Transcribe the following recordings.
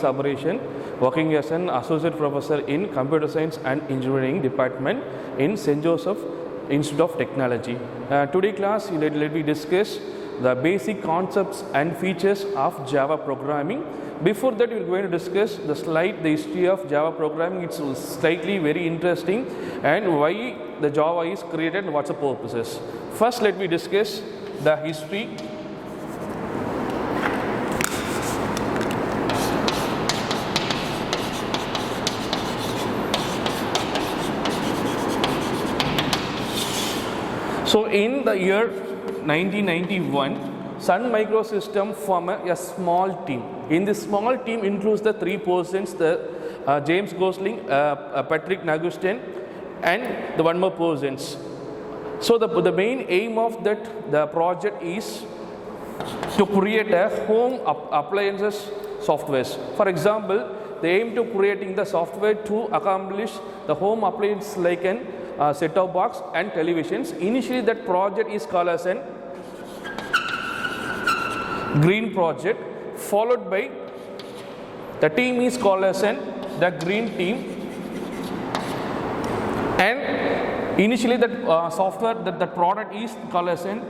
Sabaration, working as an associate professor in Computer Science and Engineering Department in St. Joseph Institute of Technology. Today class, let me discuss the basic concepts and features of Java programming. Before that, we are going to discuss the history of Java programming. It's slightly very interesting, and why the Java is created and what's the purposes. First, let me discuss the history. So in the year 1991, Sun Microsystem formed a small team. In this small team includes the three persons, the James Gosling, Patrick Nagustin, and the one more persons. So the main aim of the project is to create a home appliances software. For example, they aim to creating the software to accomplish the home appliance like an set-top box and televisions. Initially, that project is called as an green project, followed by the team is called as the green team, and initially that software, that product is called as an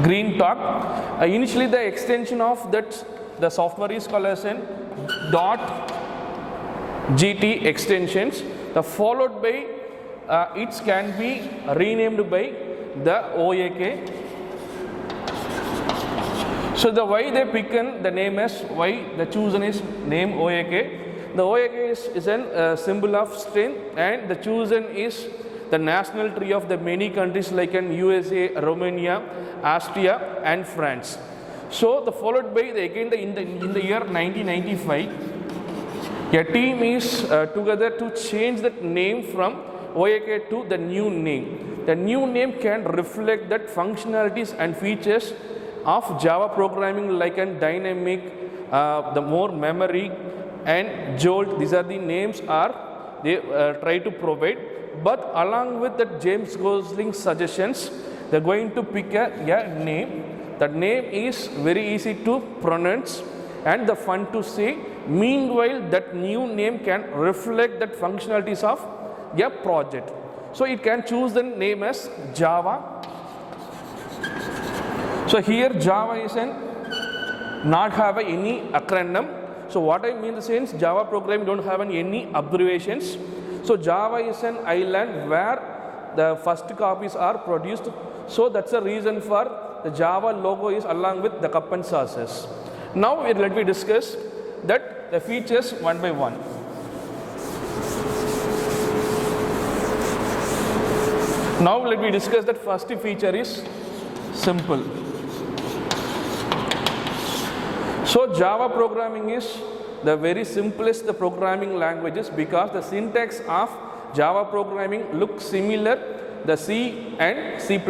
green talk. Initially the extension of the software is called as an .gt extensions, followed by it can be renamed by the OAK. So the why they pick the name as, why the chosen is name OAK. The OAK is a symbol of strength, and the chosen is the national tree of the many countries like in USA, Romania, Austria, and France. So the followed by in the year 1995. A team is together to change that name from OAK to the new name. The new name can reflect that functionalities and features of Java programming like an dynamic, the more memory, and Jolt. These are the names they try to provide. But along with that James Gosling suggestions, they're going to pick a name. That name is very easy to pronounce and the fun to say. Meanwhile, that new name can reflect that functionalities of a project. So it can choose the name as Java. So here Java is not have any acronym. So what I mean in the sense, Java program don't have any abbreviations. So Java is an island where the first copies are produced. So that's the reason for the Java logo is along with the cup and saucers. Now let me discuss that the features one by one. Now let me discuss that first feature is simple. So Java programming is the very simplest the programming languages because the syntax of Java programming looks similar the C and C++.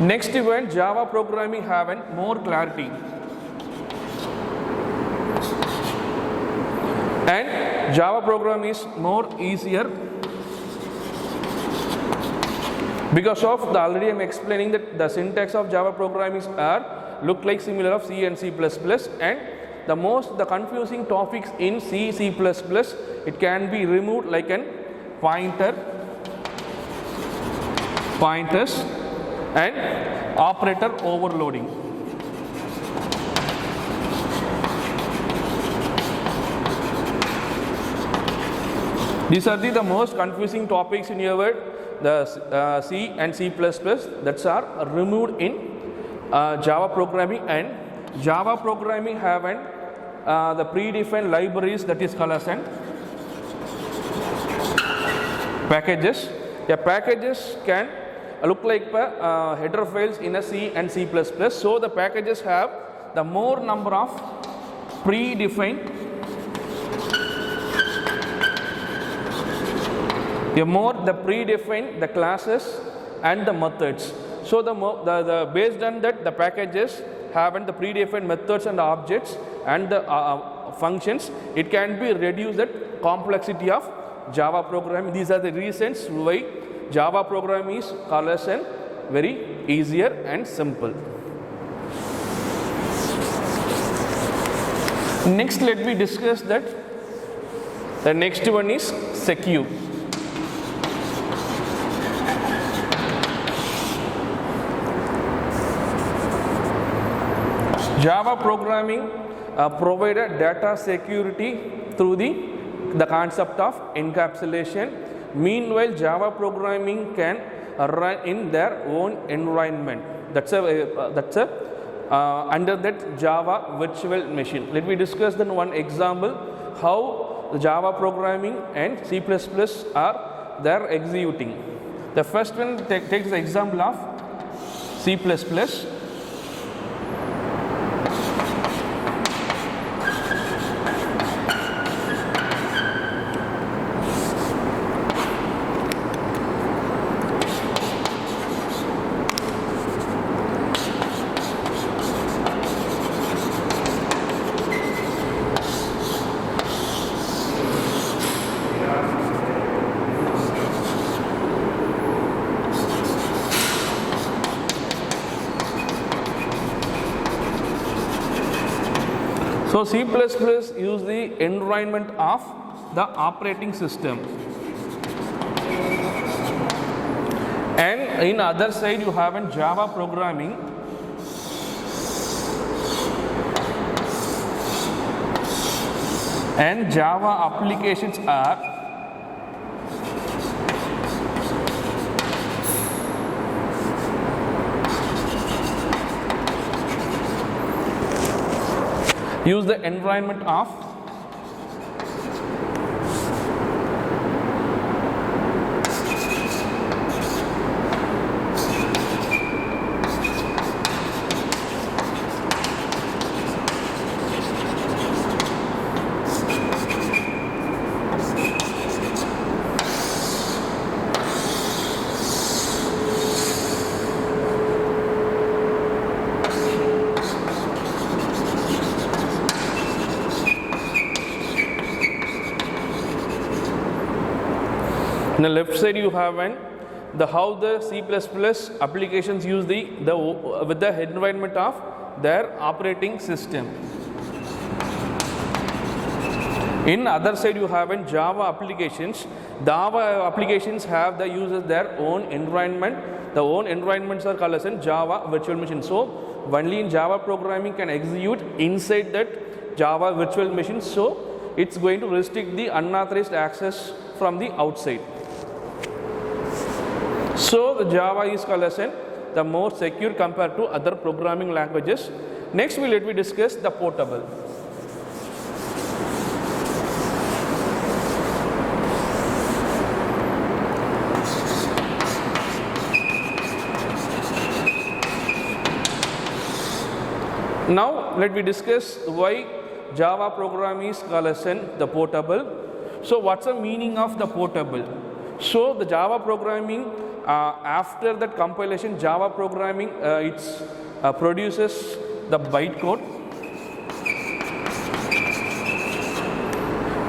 Next event, Java programming have more clarity. And Java program is more easier because of the already I'm explaining that the syntax of Java programming look like similar of C and C++, and the confusing topics in C, C++, it can be removed like an pointers and operator overloading. These are the most confusing topics in your word, the C and C++ that are removed in Java programming, and Java programming have the predefined libraries that is called as packages. The packages can look like header files in a C and C++. So the packages have the more number of predefined, the classes and the methods. So the based on that the packages have the predefined methods and objects and the functions. It can be reduced that complexity of Java programming. These are the reasons why Java programming is called as very easier and simple. Next, let me discuss that the next one is secure. Java programming provided data security through the concept of encapsulation. Meanwhile, Java programming can run in their own environment. That's under that Java virtual machine. Let me discuss then one example how the Java programming and C++ are there executing. The first one takes the example of C++. So C++ use the environment of the operating system, and in other side you have in Java programming. And Java applications are use the environment of on the left side you have how the C++ applications use with the environment of their operating system. In other side you have Java applications. Java applications have the users their own environment. The own environments are called as Java virtual machine. So only in Java programming can execute inside that Java virtual machine. So it's going to restrict the unauthorized access from the outside. So the Java is called as the more secure compared to other programming languages. Next, let me discuss the portable. Now let me discuss why Java programming is called as the portable. So what's the meaning of the portable? So the Java programming, after that compilation, Java programming produces the bytecode.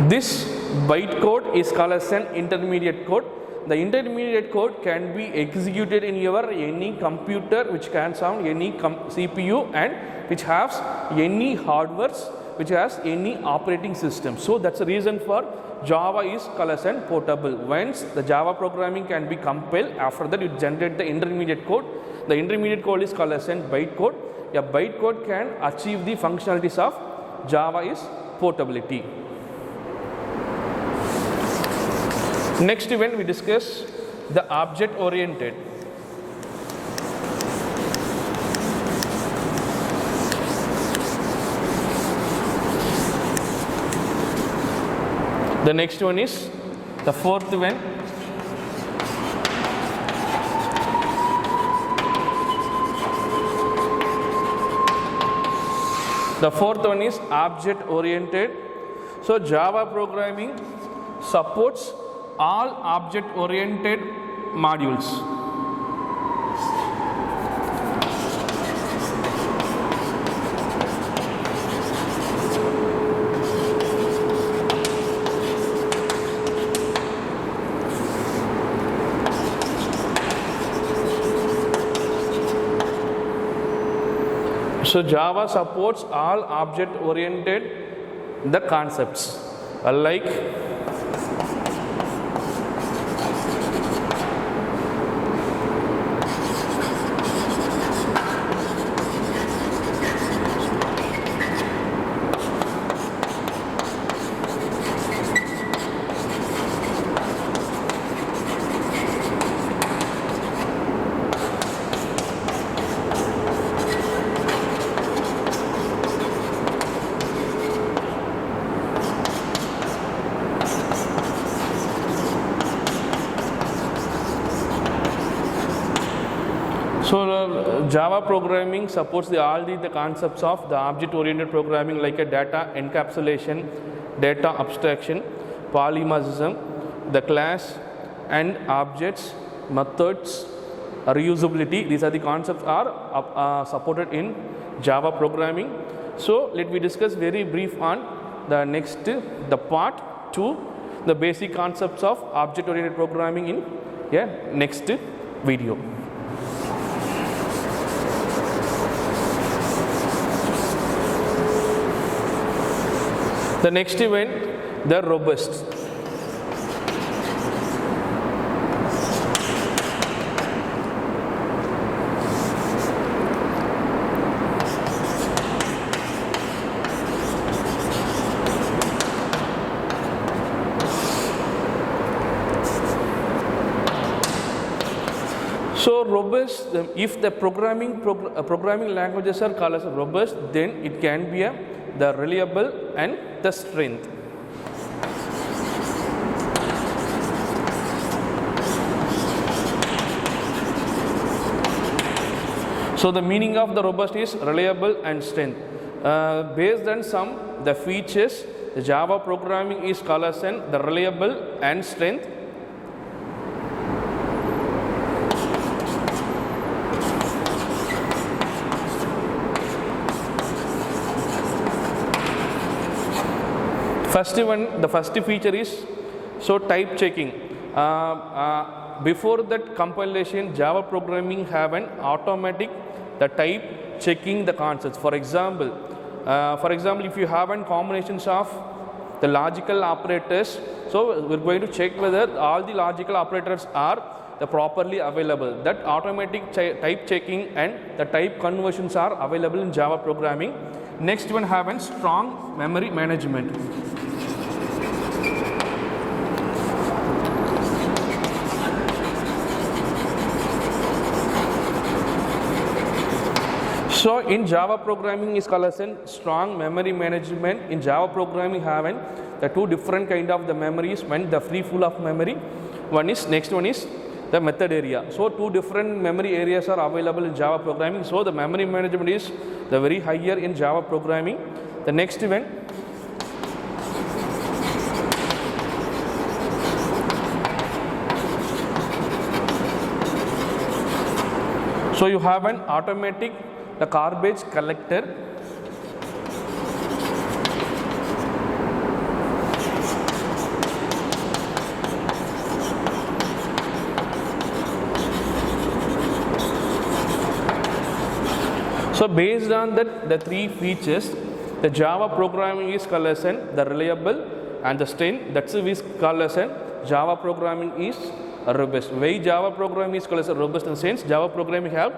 This bytecode is called as an intermediate code. The intermediate code can be executed in your any computer which can sound any CPU and which has any hardwares which has any operating system. So that's the reason for Java is called as an portable. Once the Java programming can be compiled, after that you generate the intermediate code. The intermediate code is called as an bytecode. A bytecode can achieve the functionalities of Java is portability. Next event we discuss the object oriented. The next one is the fourth one. The fourth one is object oriented. So Java programming supports all object oriented modules. So Java supports all object-oriented the concepts, like so Java programming supports all the concepts of the object-oriented programming, like a data encapsulation, data abstraction, polymorphism, the class and objects, methods, reusability. These are the concepts are supported in Java programming. So let me discuss very brief on the next, the part 2, the basic concepts of object-oriented programming in next video. The next event, the robust. So robust, if the programming languages are called as robust, then it can be the reliable and the strength. So the meaning of the robust is reliable and strength. Based on some the features, the Java programming is called as the reliable and strength. The first feature is so type checking. Before that compilation, Java programming have an automatic the type checking the concepts. For example, if you have an combinations of the logical operators, so we're going to check whether all the logical operators are properly available. That automatic type checking and the type conversions are available in Java programming. Next one have a strong memory management. So in Java programming is called as strong memory management. In Java programming having the two different kind of the memories. When the free full of memory, next one is the method area. So two different memory areas are available in Java programming. So the memory management is the very higher in Java programming. The next event, so you have an automatic the garbage collector. So based on that the three features, the Java programming is called as the reliable and the strength. That's is called as Java programming is robust. Why Java programming is called as robust in the sense Java programming have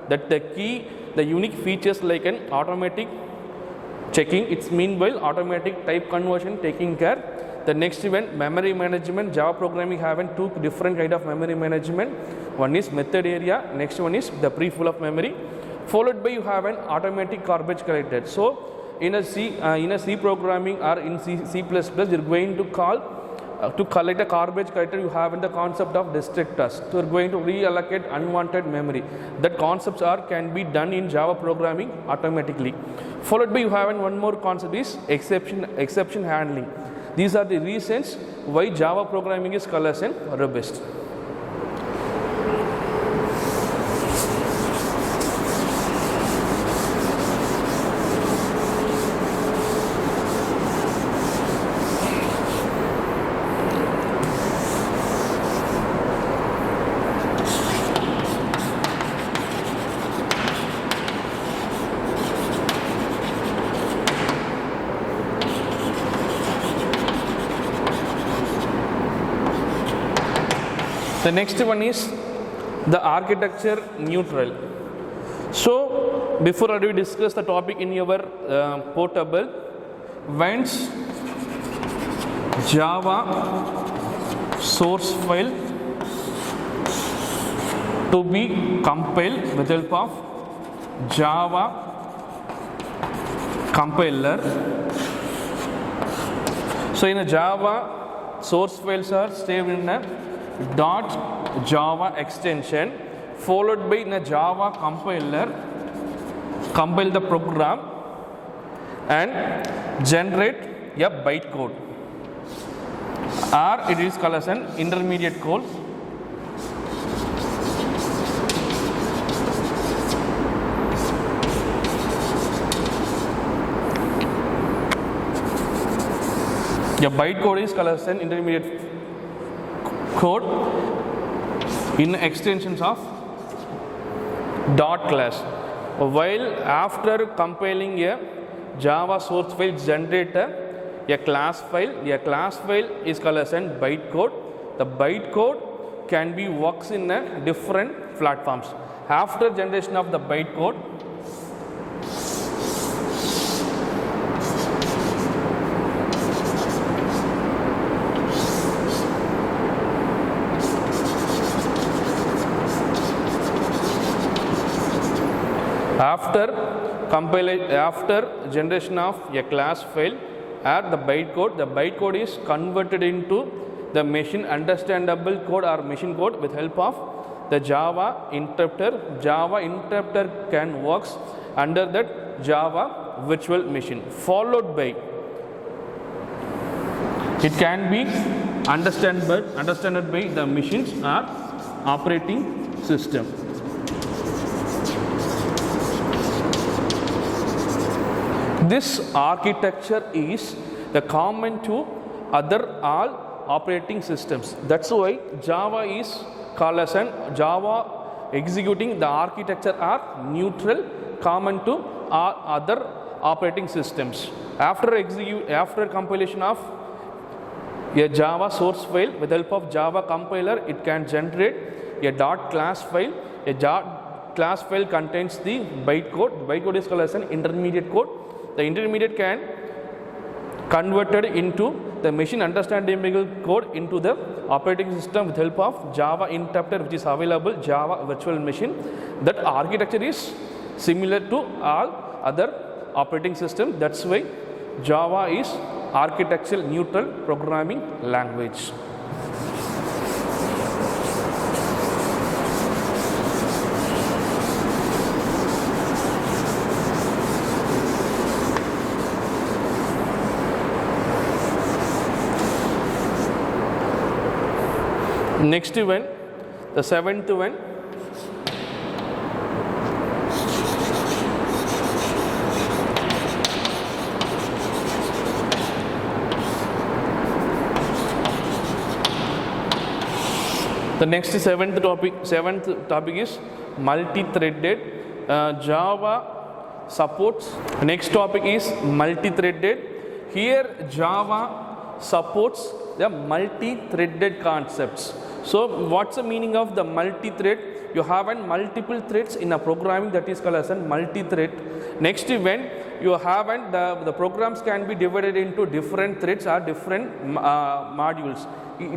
that the key, the unique features like an automatic checking, it's meanwhile automatic type conversion taking care. The next event, memory management. Java programming having two different kind of memory management. One is method area, next one is the pre-full of memory. Followed by you have an automatic garbage collector. So in a C programming or in C++, you're going to call to collect a garbage collector. You have in the concept of destructors. So you're going to reallocate unwanted memory. That concepts can be done in Java programming automatically. Followed by you have one more concept is exception handling. These are the reasons why Java programming is called as robust. The next one is the architecture neutral. So before we discuss the topic in your portable, once Java source file to be compiled with help of Java compiler. So in a Java, source files are saved in a .java extension, followed by in a Java compiler, compile the program and generate a bytecode, or it is called as an intermediate code. A bytecode is called as an intermediate code in extensions of dot class. While after compiling a Java source file, generate a class file. A class file is called as an bytecode. The bytecode can be works in a different platforms. After generation of the bytecode, after generation of a class file or the bytecode is converted into the machine understandable code or machine code with help of the Java interpreter. Java interpreter can works under that Java virtual machine, followed by it can be understood by the machines or operating system. This architecture is the common to other all operating systems. That's why Java is called as an Java executing the architecture are neutral, common to all other operating systems. After compilation of a Java source file with help of Java compiler, it can generate a .class file. A .class file contains the bytecode. Bytecode is called as an intermediate code. The intermediate can converted into the machine understandable code into the operating system with help of Java interpreter, which is available Java virtual machine. That architecture is similar to all other operating systems. That's why Java is architectural neutral programming language. Next one, the seventh one, the next seventh topic is multi-threaded. Java supports. Next topic is multi-threaded. Here Java supports the multi-threaded concepts. So what's the meaning of the multi-thread? You have multiple threads in a programming, that is called as a multi-thread. Next, when you have the programs can be divided into different threads or different modules.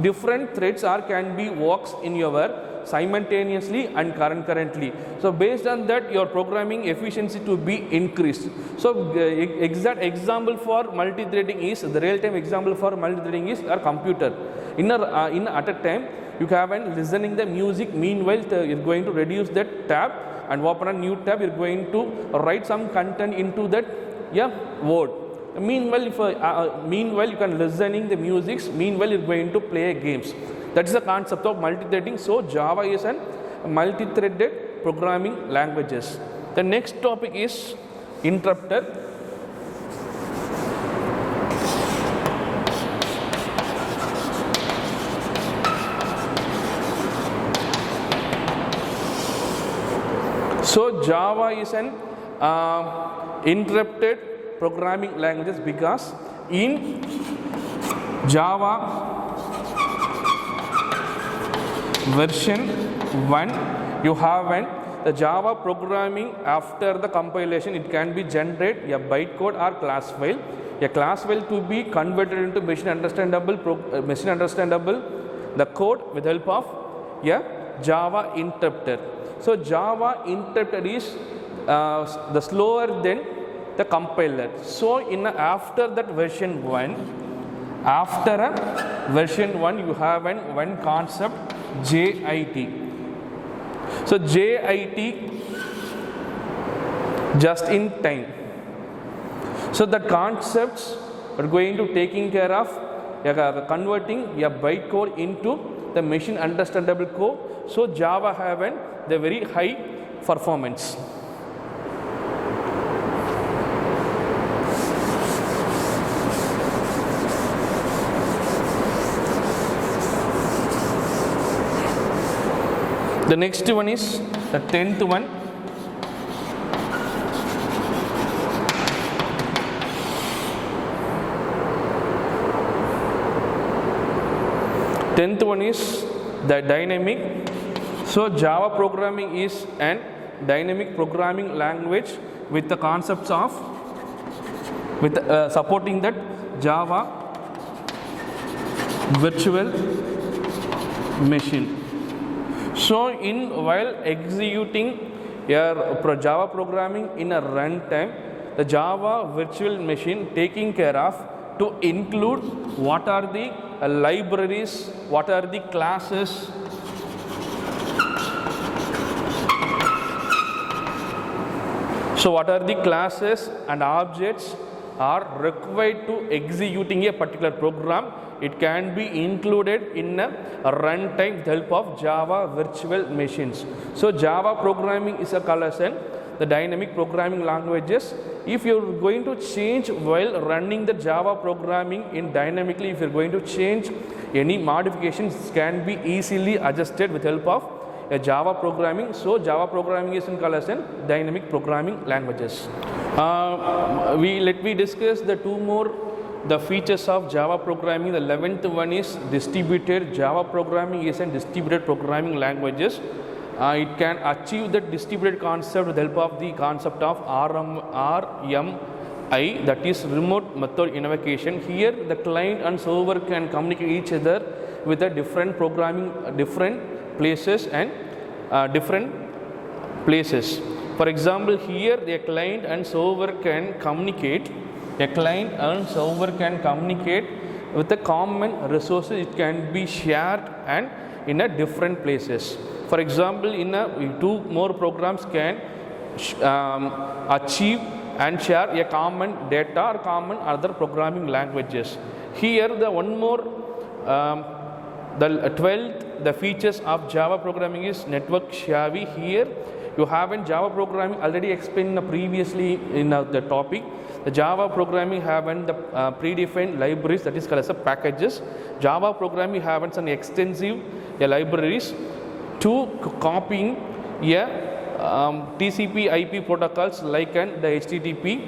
Different threads can be works in your simultaneously and concurrently. So based on that, your programming efficiency to be increased. So exact example for multi-threading is the real-time example for multi-threading is our computer. In at a time you have listening the music. Meanwhile, you're going to reduce that tab and open a new tab. You're going to write some content into that word. Meanwhile, you can listening the music. Meanwhile, you're going to play games. That's the concept of multi-threading. So Java is a multi-threaded programming languages. The next topic is interpreter. So Java is an interpreted programming languages because in Java version 1 you have an the Java programming after the compilation it can be generate a bytecode or class file. A class file to be converted into machine understandable the code with help of a Java interpreter. So Java interpreter is the slower than the compiler. So in after that version 1 you have one concept JIT. So JIT just in time. So the concepts are going to taking care of converting a bytecode into the machine understandable code. So Java have the very high performance. The next one is the 10th one. Tenth one is the dynamic. So Java programming is an dynamic programming language with the concepts of supporting that Java virtual machine. So while executing your Java programming in a runtime, the Java virtual machine taking care of to include what are the libraries, what are the classes, so what are the classes and objects are required to executing a particular program. It can be included in a runtime with help of Java virtual machines. So Java programming is a collection the dynamic programming languages. If you're going to change while running the Java programming in dynamically, if you're going to change any modifications can be easily adjusted with help of a Java programming. So Java programming is in collection dynamic programming languages. Let me discuss the two more the features of Java programming. The 11th one is distributed. Java programming is a distributed programming languages. It can achieve the distributed concept with the help of the concept of RMI, that is remote method invocation. Here the client and server can communicate each other with a different programming, different places and different places. For example, here the client and server can communicate. A client and server can communicate with the common resources. It can be shared and in a different places. For example, in two more programs can achieve and share a common data or common other programming languages. Here the one more the 12th the features of Java programming is network savvy. Here you have in Java programming already explained previously in the topic. The Java programming have the predefined libraries, that is called as packages. Java programming have some extensive libraries to copying TCP IP protocols like the HTTP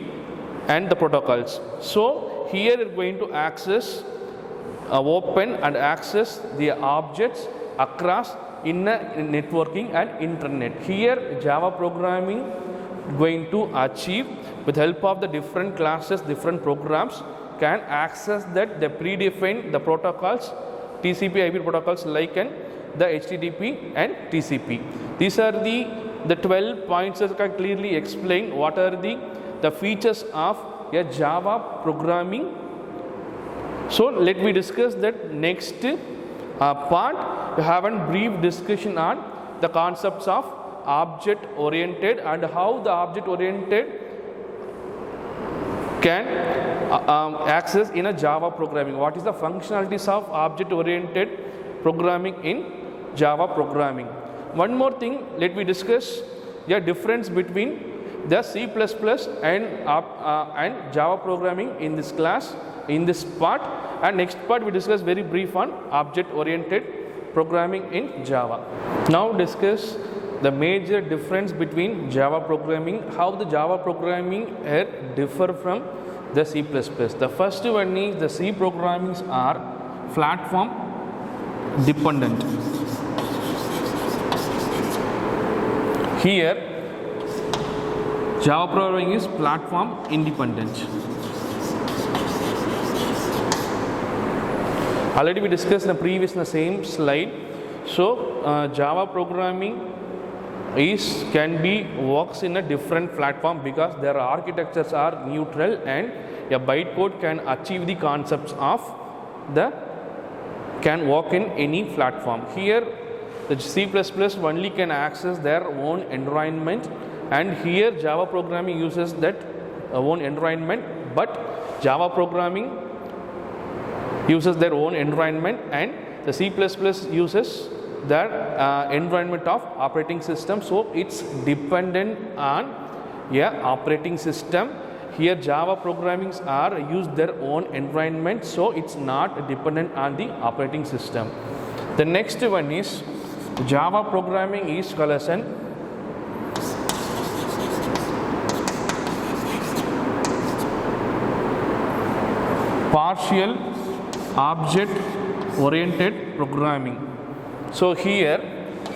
and the protocols. So here you are going to access open and access the objects across in networking and internet. Here Java programming going to achieve with help of the different classes, different programs can access that the predefined the protocols, TCP IP protocols like the HTTP and TCP. These are the 12 points that can clearly explain what are the features of a Java programming. So let me discuss that next part. We have a brief discussion on the concepts of object oriented and how the object oriented can access in a Java programming. What is the functionalities of object oriented programming in Java programming? One more thing, let me discuss the difference between the C++ and Java programming in this class, in this part, and next part we discuss very brief on object oriented programming in Java. Now discuss the major difference between Java programming, how the Java programming differ from the C++. The first one is the C programmings are platform dependent. Here, Java programming is platform independent. Already we discussed in the previous in the same slide. So Java programming can be works in a different platform because their architectures are neutral and a bytecode can achieve the concepts of the can work in any platform. Here the C++ only can access their own environment, and here Java programming uses that own environment, but Java programming uses their own environment and the C++ uses their environment of operating system. So it's dependent on operating system. Here Java programmings are use their own environment, so it's not dependent on the operating system. The next one is Java programming is called as an partial object oriented programming. So here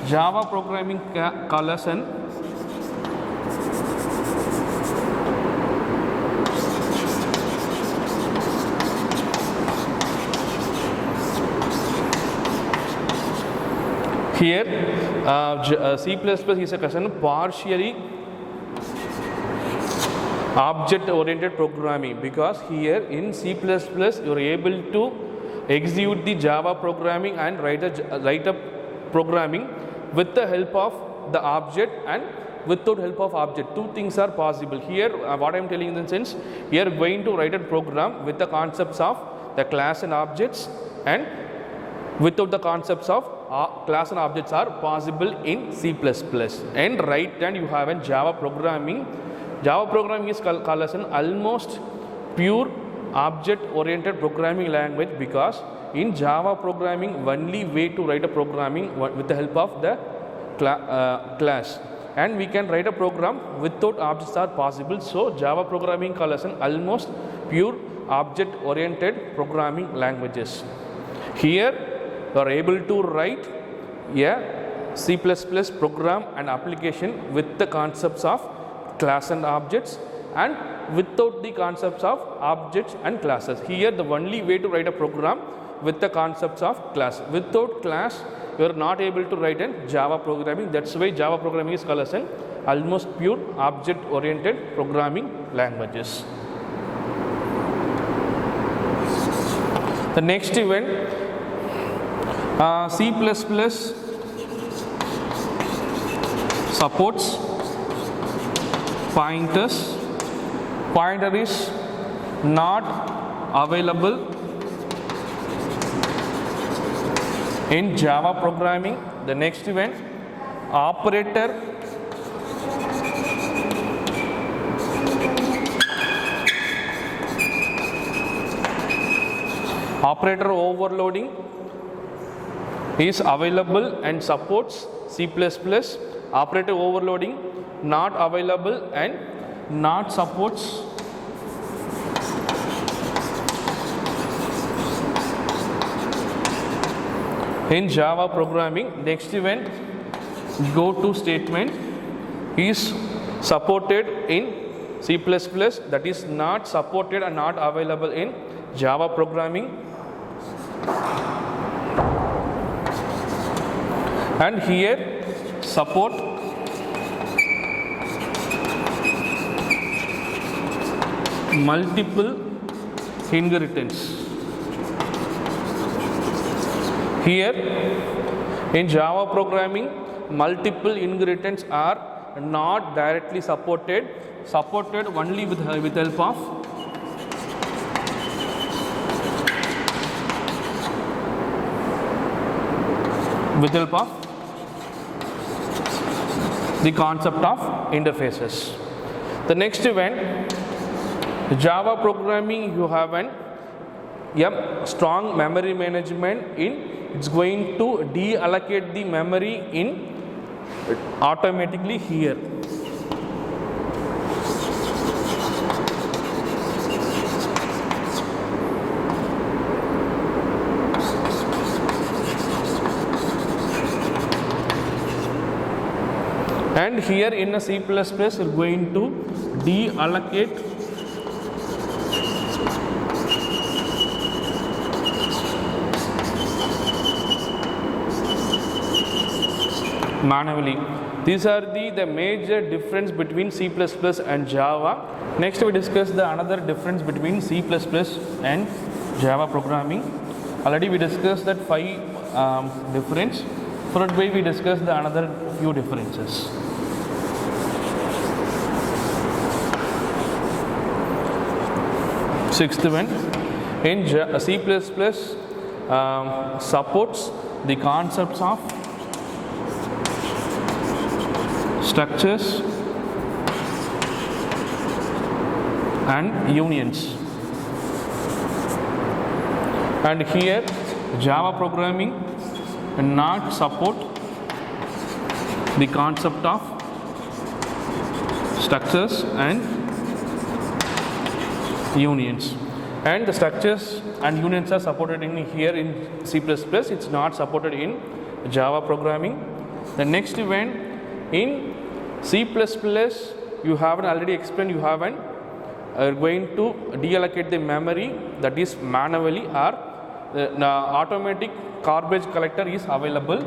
Java programming called as an here C++ is a question partially object oriented programming, because here in C++ you are able to execute the Java programming and write a programming with the help of the object and without help of object. Two things are possible here. What I am telling in the sense, here going to write a program with the concepts of the class and objects, and without the concepts of class and objects are possible in C++. And right hand you have a Java programming. Java programming is called as an almost pure object oriented programming language, because in Java programming only way to write a programming with the help of the class, and we can write a program without objects are possible. So Java programming called as an almost pure object oriented programming languages. Here you are able to write a C++ program and application with the concepts of class and objects and without the concepts of objects and classes. Here the only way to write a program with the concepts of class. Without class you are not able to write in Java programming. That's why Java programming is called as an almost pure object oriented programming languages. The next event, C++ supports pointers. Pointer is not available in Java programming. The next event, operator overloading is available and supports C++. Operator overloading not available and not supports in Java programming. Next event, go to statement is supported in C++, that is not supported and not available in Java programming. And here support multiple inheritance. Here in Java programming, multiple inheritance are not directly supported only with help of the concept of interfaces. The next event, Java programming, you have an strong memory management in. It's going to deallocate the memory in automatically here. And here in a C++, we're going to deallocate manually. These are the major difference between C++ and Java. Next we discuss the another difference between C++ and Java programming. Already we discussed that 5 difference. For today we discuss the another few differences. Sixth one, in C++ supports the concepts of structures and unions. And here Java programming not support the concept of structures and unions. And the structures and unions are supported in here in C++. It's not supported in Java programming. The next one, in C++, you haven't already explained, you haven't going to deallocate the memory, that is manually, or the automatic garbage collector is available.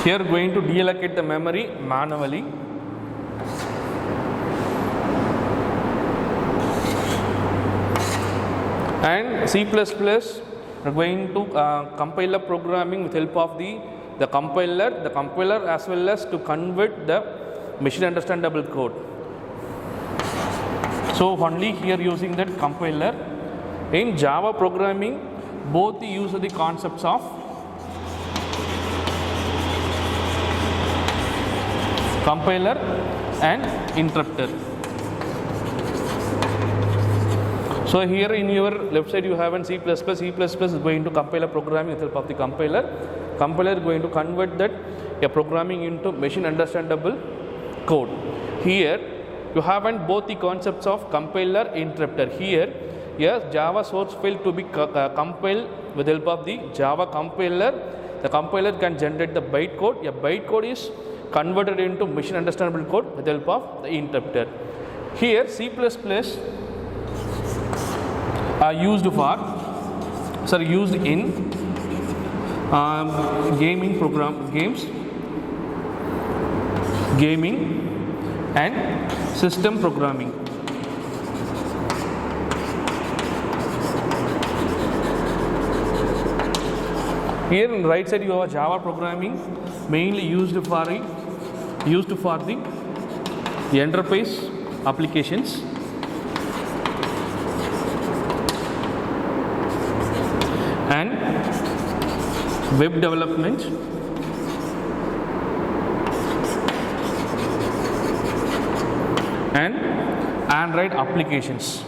Here going to deallocate the memory manually. And C++, we're going to compiler programming with help of the compiler as well as to convert the machine understandable code. So only here using that compiler. In Java programming, both use the concepts of compiler and interpreter. So here in your left side you have in C++, is going to compiler programming with help of the compiler. Compiler is going to convert that programming into machine understandable code. Here you have both the concepts of compiler, interpreter. Here, yes, Java source file to be compiled with help of the Java compiler. The compiler can generate the bytecode. A bytecode is converted into machine understandable code with help of the interpreter. Here C++ are used in gaming and system programming. Here in right side you have Java programming, mainly used for the enterprise applications. And web development and Android applications.